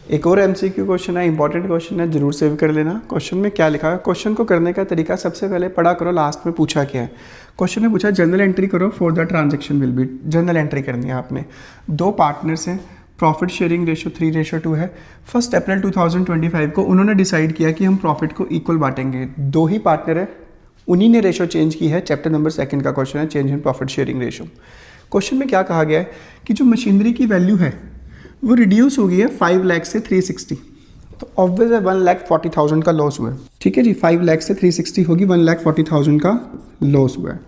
एक और MCQ question है, इंपॉर्टेंट क्वेश्चन है, जरूर सेव कर लेना। क्वेश्चन में क्या लिखा है, क्वेश्चन को करने का तरीका सबसे पहले पढ़ा करो, लास्ट में पूछा क्या है। क्वेश्चन में पूछा जर्नल एंट्री करो for the transaction will be, journal entry करनी है आपने। दो पार्टनर्स हैं, प्रॉफिट शेयरिंग रेशो 3:2 है। 1 अप्रैल 2025 को उन्होंने डिसाइड किया कि हम प्रॉफिट को इक्वल बांटेंगे। दो ही पार्टनर है, उन्हीं ने रेशो चेंज की है। चैप्टर नंबर 2 का क्वेश्चन है, change in profit sharing ratio. Question में क्या कहा गया है कि जो मशीनरी की वैल्यू है वो रिड्यूस हो गई है 5 लाख से 360, तो ऑब्वियस है 1,40,000 का लॉस हुआ है। ठीक है जी, 5 लाख से 360 होगी, 1,40,000 का लॉस हुआ है,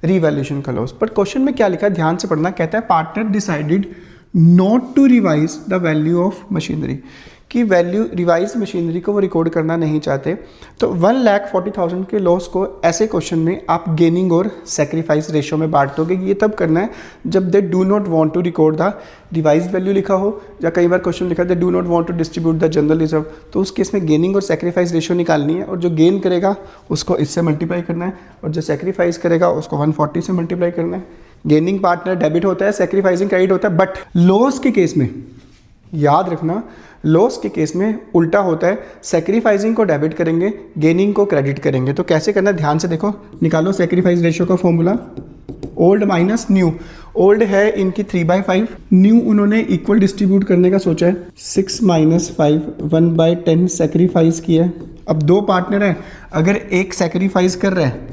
रीवैल्यूएशन का लॉस। बट क्वेश्चन में क्या लिखा है, ध्यान से पढ़ना। कहता है partner decided not to revise the value of machinery, कि वैल्यू रिवाइज मशीनरी को वो रिकॉर्ड करना नहीं चाहते। तो 1,40,000 के लॉस को ऐसे क्वेश्चन में आप गेनिंग और सेक्रीफाइस रेशो में बांट दोगे। ये तब करना है जब they do not want to record the revise value लिखा हो, या कई बार क्वेश्चन लिखा they do not want to distribute the general reserve, तो उस केस में गेनिंग और सेक्रीफाइस रेशो निकालनी है, और जो गेन करेगा उसको इससे मल्टीप्लाई करना है, और जो सेक्रीफाइस करेगा उसको 140 से मल्टीप्लाई करना है। गेनिंग पार्टनर डेबिट होता है, सेक्रीफाइसिंग क्रेडिट होता है। बट लॉस के केस में याद रखना, लॉस के केस में उल्टा होता है, सेक्रीफाइसिंग को डेबिट करेंगे, गेनिंग को क्रेडिट करेंगे। तो कैसे करना है, ध्यान से देखो। निकालो सेक्रीफाइस रेशियो का formula, old minus new. Old है इनकी 3/5, न्यू उन्होंने इक्वल डिस्ट्रीब्यूट करने का सोचा है, 6 - 5 1/10 सेक्रीफाइस किया है। अब दो पार्टनर हैं, अगर एक सेक्रीफाइस कर रहा है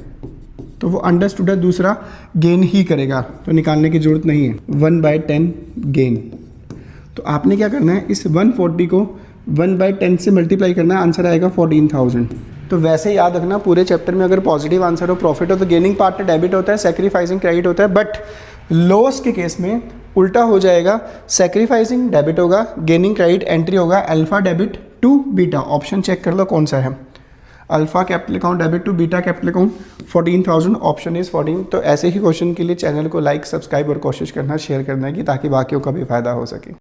तो वो अंडरस्टूड है, दूसरा गेन ही करेगा, तो निकालने की जरूरत नहीं है। 1/10 गेन। तो आपने क्या करना है, इस 140 को 1/10 से मल्टीप्लाई करना है, आंसर आएगा 14,000। तो वैसे याद रखना, पूरे चैप्टर में अगर पॉजिटिव आंसर हो, प्रॉफिट हो, तो गेनिंग पार्टनर डेबिट होता है, सेक्रीफाइसिंग क्रेडिट होता है। बट लॉस के केस में उल्टा हो जाएगा, सेक्रीफाइसिंग डेबिट होगा, गेनिंग क्रेडिट एंट्री होगा, alpha debit to beta. Option check कर लो कौन सा है, alpha capital account debit to beta capital account, 14,000, option is 14। तो ऐसे ही क्वेश्चन के लिए चैनल को लाइक, सब्सक्राइब और कोशिश करना शेयर करना है, कि ताकि बाकियों का भी फायदा हो सके।